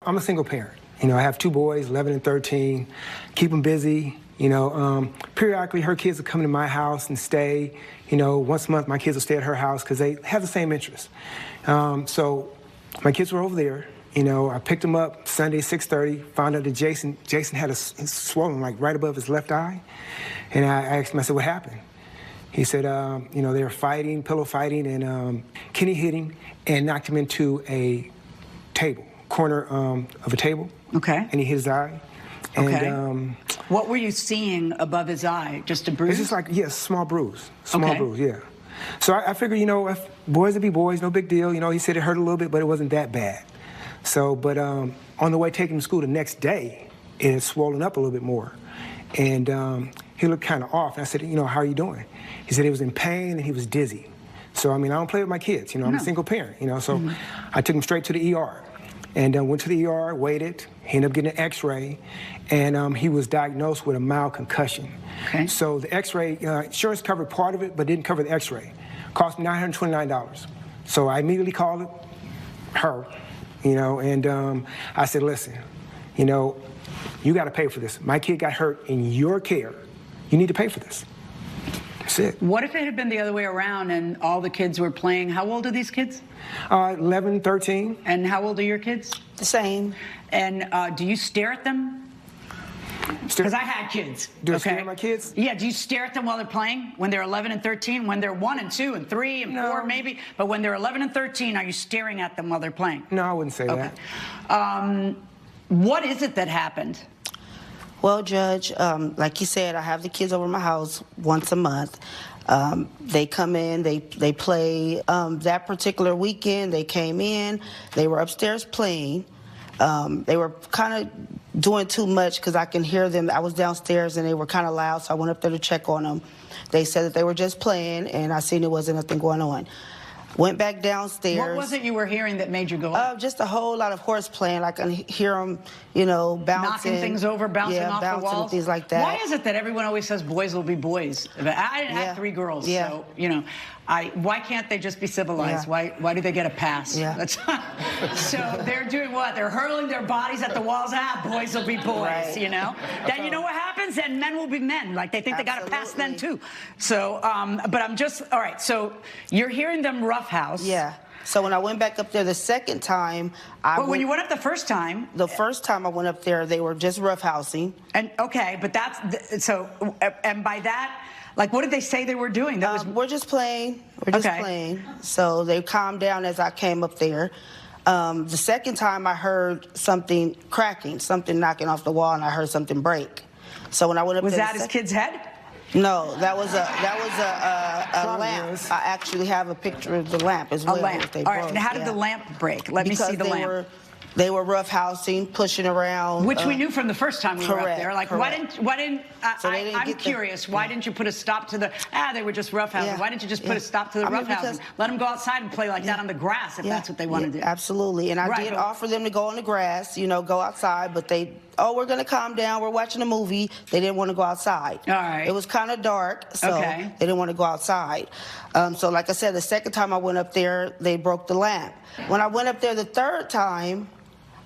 I'm a single parent. I have 2 boys, 11 and 13, keep them busy. Periodically her kids will come to my house and stay. Once a month my kids will stay at her house because they have the same interests. So my kids were over there. I picked them up Sunday, 6:30, found out that Jason had a swollen like right above his left eye. And I asked him, I said, what happened? He said, they were fighting, pillow fighting, and Kenny hit him and knocked him into a corner of a table. Okay. And he hit his eye. And, okay. What were you seeing above his eye? Just a bruise? It's just like, small bruise. Small bruise, yeah. So I figured, if boys would be boys, no big deal. He said it hurt a little bit, but it wasn't that bad. So, but on the way taking him to school the next day, it had swollen up a little bit more. And he looked kind of off. And I said, how are you doing? He said he was in pain and he was dizzy. So, I don't play with my kids. I'm a single parent, so I took him straight to the ER. And went to the ER, waited. He ended up getting an X-ray, and he was diagnosed with a mild concussion. Okay. So the X-ray, insurance covered part of it, but didn't cover the X-ray. Cost me $929. So I immediately called her, and I said, listen, you got to pay for this. My kid got hurt in your care. You need to pay for this. That's it. What if it had been the other way around and all the kids were playing? How old are these kids? 11, 13. And how old are your kids? The same. And do you stare at them? Because I had kids. Do I stare at my kids? Yeah, do you stare at them while they're playing? When they're 11 and 13? When they're 1 and 2 and 3 and 4 maybe? But when they're 11 and 13, are you staring at them while they're playing? No, I wouldn't say that. What is it that happened? Well, Judge, like you said, I have the kids over at my house once a month. They come in, they play. That particular weekend, they came in, they were upstairs playing. They were kind of doing too much because I can hear them. I was downstairs and they were kind of loud, so I went up there to check on them. They said that they were just playing, and I seen there wasn't nothing going on. Went back downstairs. What was it you were hearing that made you go up? Just a whole lot of horse playing. I can hear them, bouncing. Knocking things over, bouncing off the walls? And things like that. Why is it that everyone always says boys will be boys? I didn't have 3 girls, so, why can't they just be civilized? Yeah. Why do they get a pass? Yeah. So they're doing what? They're hurling their bodies at the walls. Boys will be boys, Right. Then you know what happens? Then men will be men. Like, they think they got a pass then, too. So, but I'm just, all right, so you're hearing them roughhouse. Yeah. So when I went back up there the second time, when you went up the first time. The first time I went up there, they were just roughhousing. And, okay, but that's, so, and by that, like, what did they say they were doing? We're just playing. We're just playing. So they calmed down as I came up there. The second time I heard something cracking, something knocking off the wall, and I heard something break. So when I went up there... Was that his kid's head? No, that was a lamp. I actually have a picture of the lamp as well. A lamp. All right, and how did the lamp break? Let me see the lamp. They were roughhousing, pushing around. Which we knew from the first time we were up there. Like, correct. I'm curious, why didn't you put a stop to the, they were just roughhousing. Yeah. Why didn't you just put a stop to the roughhousing? Let them go outside and play like that on the grass if that's what they want to do. Absolutely. And I did offer them to go on the grass, go outside, but we're going to calm down. We're watching a movie. They didn't want to go outside. All right. It was kind of dark, so they didn't want to go outside. So like I said, the second time I went up there, they broke the lamp. When I went up there the third time,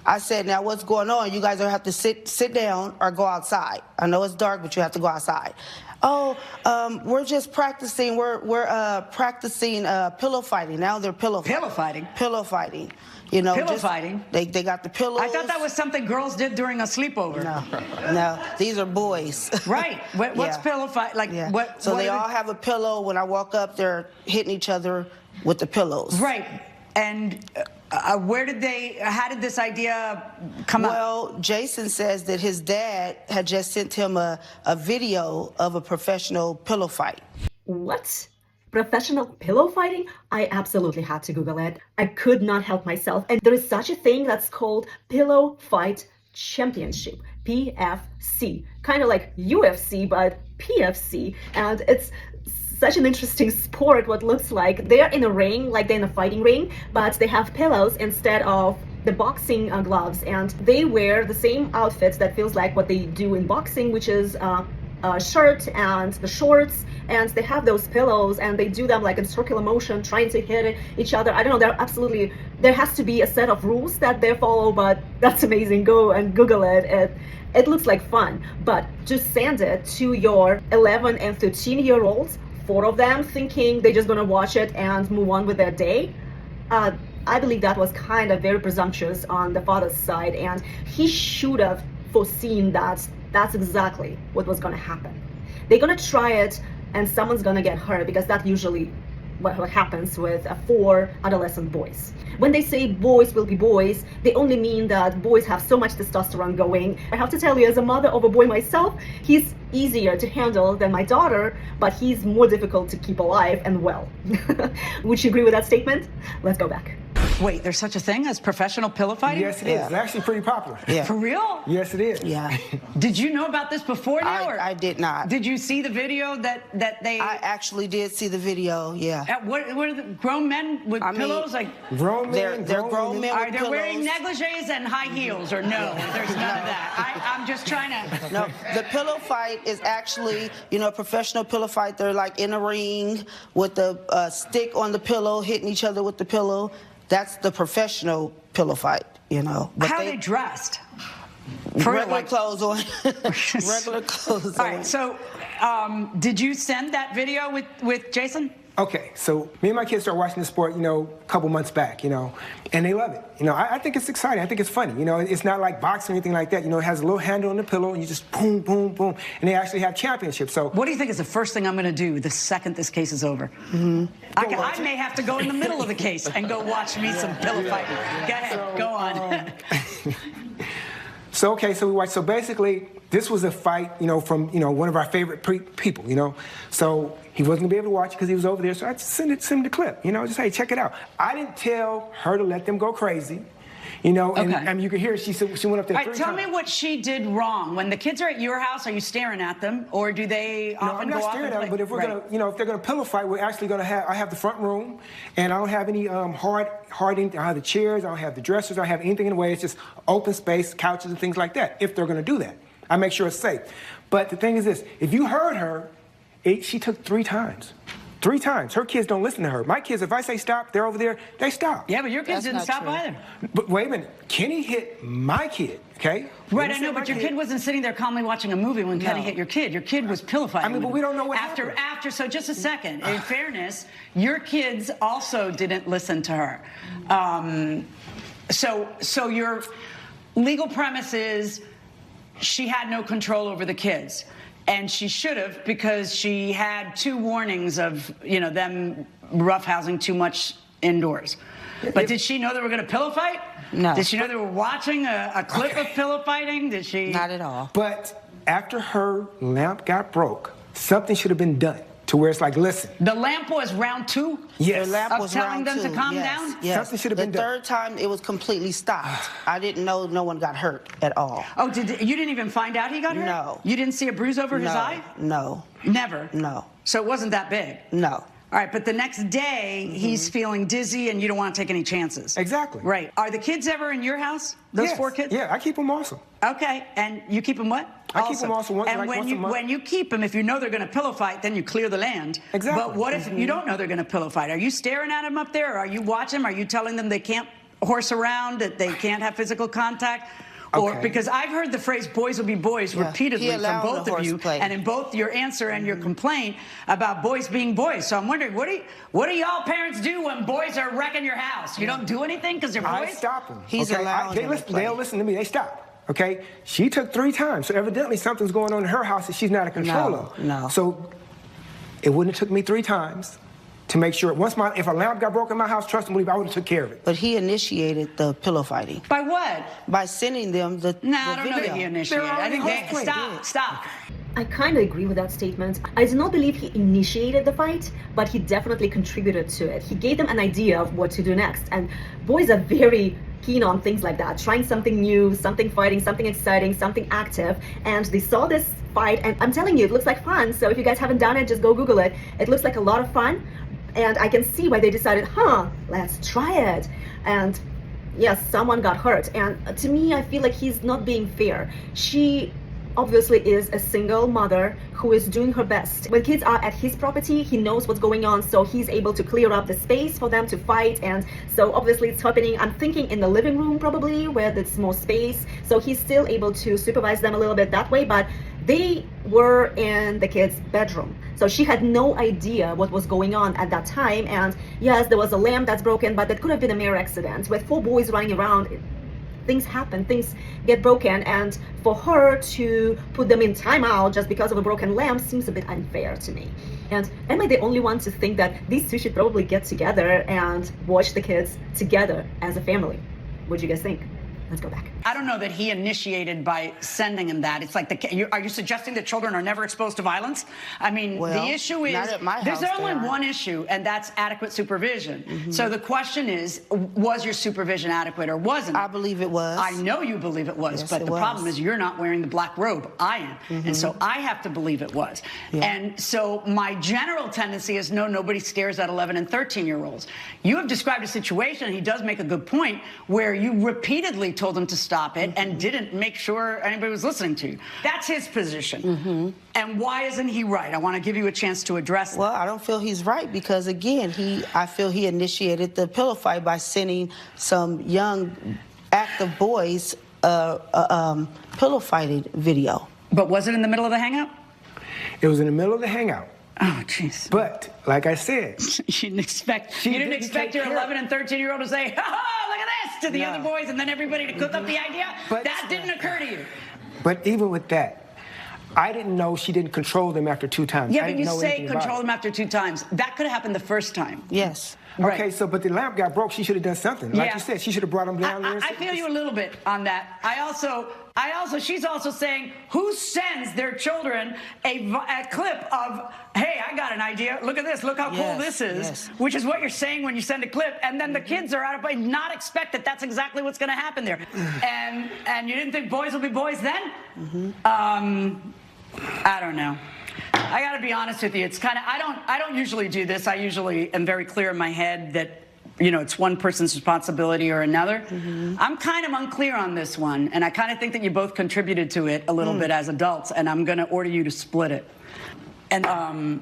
I said, now what's going on? You guys are have to sit down or go outside. I know it's dark, but you have to go outside. We're just practicing. We're practicing pillow fighting. Now they're pillow fighting. Pillow fighting? Pillow fighting. Pillow fighting? They got the pillows. I thought that was something girls did during a sleepover. No, these are boys. Right. What's pillow fight? Like, what? So they all have a pillow. When I walk up, they're hitting each other with the pillows. Right. And how did this idea come up? Well, Jason says that his dad had just sent him a video of a professional pillow fight. What? Professional pillow fighting? I absolutely had to Google it. I could not help myself. And there is such a thing that's called Pillow Fight Championship, PFC. Kind of like UFC, but PFC. And it's such an interesting sport, what looks like. They're in a ring, like they're in a fighting ring, but they have pillows instead of the boxing gloves. And they wear the same outfits that feels like what they do in boxing, which is shirt and the shorts, and they have those pillows and they do them like in circular motion, trying to hit each other. I don't know, there has to be a set of rules that they follow, but that's amazing. Go and Google it. It looks like fun, but just send it to your 11 and 13-year-olds, 4 of them, thinking they're just gonna watch it and move on with their day. I believe that was kind of very presumptuous on the father's side, and he should have foreseen that that's exactly what was gonna happen. They're gonna try it and someone's gonna get hurt, because that's usually what happens with 4 adolescent boys. When they say boys will be boys, they only mean that boys have so much testosterone going. I have to tell you, as a mother of a boy myself, he's easier to handle than my daughter, but he's more difficult to keep alive and well. Would you agree with that statement? Let's go back. Wait, there's such a thing as professional pillow fighting? Yes, it is. It's actually pretty popular. Yeah. For real? Yes, it is. Yeah. Did you know about this before now? I did not. Did you see the video that they... I actually did see the video, yeah. What are the grown men with pillows? Like Grown men, They're grown men with they're pillows. wearing negligees and high heels, or no? There's none of that. I'm just trying to... No, the pillow fight is actually, a professional pillow fight. They're like in a ring with the stick on the pillow, hitting each other with the pillow. That's the professional pillow fight, But How are they dressed? Regular clothes on. Regular clothes All on. right, so did you send that video with Jason? Okay, so me and my kids started watching the sport, a couple months back, and they love it. I think it's exciting. I think it's funny. It's not like boxing or anything like that. It has a little handle on the pillow, and you just boom, boom, boom, and they actually have championships. So, what do you think is the first thing I'm going to do the second this case is over? Mm-hmm. I may have to go in the middle of the case and go watch me some pillow fighting. Go ahead, go on. So we watched. So basically, this was a fight, from one of our favorite people, So he wasn't gonna be able to watch it because he was over there. So I just sent him the clip, just hey, check it out. I didn't tell her to let them go crazy, and I mean, you could hear she went up there. All right, tell me what she did wrong. When the kids are at your house, are you staring at them, or do they often go off? No, I'm not staring at them. But if we're gonna, if they're gonna pillow fight, we're actually gonna have. I have the front room, and I don't have any hard. I have the chairs. I don't have the dressers. I don't have anything in the way. It's just open space, couches, and things like that. If they're gonna do that, I make sure it's safe. But the thing is this: if you heard her, she took 3 times. 3 times. Her kids don't listen to her. My kids, if I say stop, they're over there, they stop. Yeah, but your kids didn't stop either. But wait a minute. Kenny hit my kid, okay? Right, I know, but your kid wasn't sitting there calmly watching a movie when Kenny hit your kid. Your kid was pillow fighting. I mean, but we don't know what happened. So just a second. In fairness, your kids also didn't listen to her. So your legal premise is she had no control over the kids. And she should have, because she had 2 warnings of, them roughhousing too much indoors. But did she know they were going to pillow fight? No. Did she know they were watching a clip of pillow fighting? Did she? Not at all. But after her lamp got broke, something should have been done to where it's like, listen. The lamp was round 2? Yes. The lamp Of was telling round them 2. to calm yes. down? Yes. Something should have been done. The 3rd time, it was completely stopped. I didn't know no one got hurt at all. Oh, you didn't even find out he got hurt? No. You didn't see a bruise over his eye? No. Never? No. So it wasn't that big? No. All right, but the next day, he's feeling dizzy and you don't want to take any chances. Exactly. Right. Are the kids ever in your house? Those Yes. 4 kids? Yeah, I keep them also. Okay, and you keep them what? I keep them also once a month. When you keep them, if you know they're going to pillow fight, then you clear the land. Exactly. But what if you don't know they're going to pillow fight? Are you staring at them up there? Or are you watching them? Are you telling them they can't horse around, that they can't have physical contact? Or Okay. because I've heard the phrase "boys will be boys" repeatedly He from allowed both the of you, horseplay. and in both your answer and your complaint about boys being boys. So I'm wondering, what do y'all parents do when boys are wrecking your house? You don't do anything because they're boys? I stop them. He's allowing them to play. They'll listen to me. They stop. Okay? She took 3 times. So evidently something's going on in her house that she's not in control of. No. So it wouldn't have took me 3 times to make sure. If a lamp got broken in my house, trust and believe I would have took care of it. But he initiated the pillow fighting. By what? By sending them the No, I the don't know video. that he initiated. I think They're already stop. I kind of agree with that statement. I do not believe he initiated the fight, but he definitely contributed to it. He gave them an idea of what to do next. And boys are very keen on things like that, trying something new, something fighting, something exciting, something active. And they saw this fight, and I'm telling you, it looks like fun. So if you guys haven't done it, just go Google it. It looks like a lot of fun. And I can see why they decided, let's try it. And yes, someone got hurt. And to me, I feel like he's not being fair. She obviously is a single mother who is doing her best. When kids are at his property, he knows what's going on, so he's able to clear up the space for them to fight. And so obviously it's happening, I'm thinking, in the living room probably, where there's more space. So he's still able to supervise them a little bit that way, but they were in the kids' bedroom. So she had no idea what was going on at that time. And yes, there was a lamp that's broken, but that could have been a mere accident. With 4 boys running around, things happen, things get broken, and for her to put them in timeout just because of a broken lamp seems a bit unfair to me. And am I the only one to think that these two should probably get together and watch the kids together as a family? What do you guys think? Let's go back. I don't know that he initiated by sending him that. It's like, are you suggesting that children are never exposed to violence? I mean, Well, the issue is, not at my there's house, only they aren't. one issue, and that's adequate supervision. So the question is, was your supervision adequate or wasn't? I believe it was. I know you believe it was, Yes, but it the was. problem is you're not wearing the black robe. I am. And so I have to believe it was. Yeah. And so my general tendency is, no, nobody stares at 11 and 13-year-olds. You have described a situation, and he does make a good point, where you repeatedly told him to stop it and didn't make sure anybody was listening to you. That's his position. And why isn't he right? I want to give you a chance to address that. Well, I don't feel he's right because, again, I feel he initiated the pillow fight by sending some young, active boys pillow fighting video. But was it in the middle of the hangout? It was in the middle of the hangout. Oh, jeez. But like I said, You didn't expect didn't expect your take care 11 and 13-year-old to say, "Ha, look at this," to the No. other boys, and then everybody to cook up the idea. But- That didn't occur to you. but even with that, I didn't know she didn't control them after 2 times. Yeah, I but didn't you know say anything about control it. them after 2 times. That could have happened the first time. Yes. Right. Okay, so but the lamp got broke. She should have done something. Like Yeah. you said, she should have brought them down there. I feel you a little bit on that. She's also saying, who sends their children a clip of, hey, I got an idea. Look at this. Look how cool Yes, this is. yes. Which is what you're saying when you send a clip. And then the kids are out of play, not expect that that's exactly what's going to happen there. And you didn't think boys will be boys then? I don't know. I got to be honest with you. It's kind of, I don't usually do this. I usually am very clear in my head that, it's one person's responsibility or another. I'm kind of unclear on this one, and I kind of think that you both contributed to it a little bit as adults, and I'm going to order you to split it. And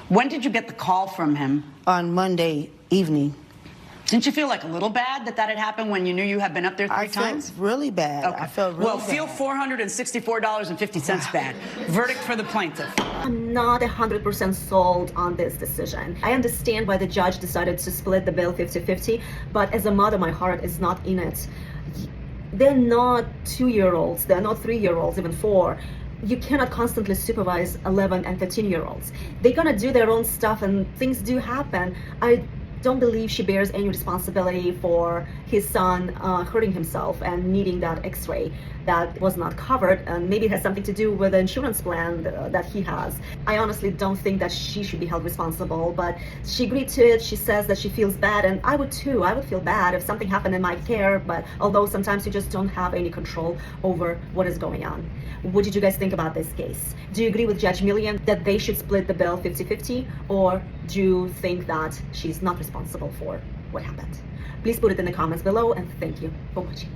when did you get the call from him? On Monday evening. Didn't you feel like a little bad that had happened when you knew you had been up there 3 I times? felt really bad. Okay. I felt really well, bad. feel $464.50 bad. Verdict for the plaintiff. I'm not 100% sold on this decision. I understand why the judge decided to split the bill 50-50, but as a mother, my heart is not in it. They're not 2-year-olds, they're not 3-year-olds, even 4. You cannot constantly supervise 11 and 13-year-olds. They're gonna do their own stuff, and things do happen. I don't believe she bears any responsibility for his son hurting himself and needing that x-ray that was not covered, and maybe it has something to do with the insurance plan that he has. I honestly don't think that she should be held responsible, but she agreed to it. She says that she feels bad, and I would too. I would feel bad if something happened in my care, but although sometimes you just don't have any control over what is going on. What did you guys think about this case? Do you agree with Judge Millian that they should split the bill 50-50, or do you think that she's not responsible for what happened? Please put it in the comments below, and thank you for watching.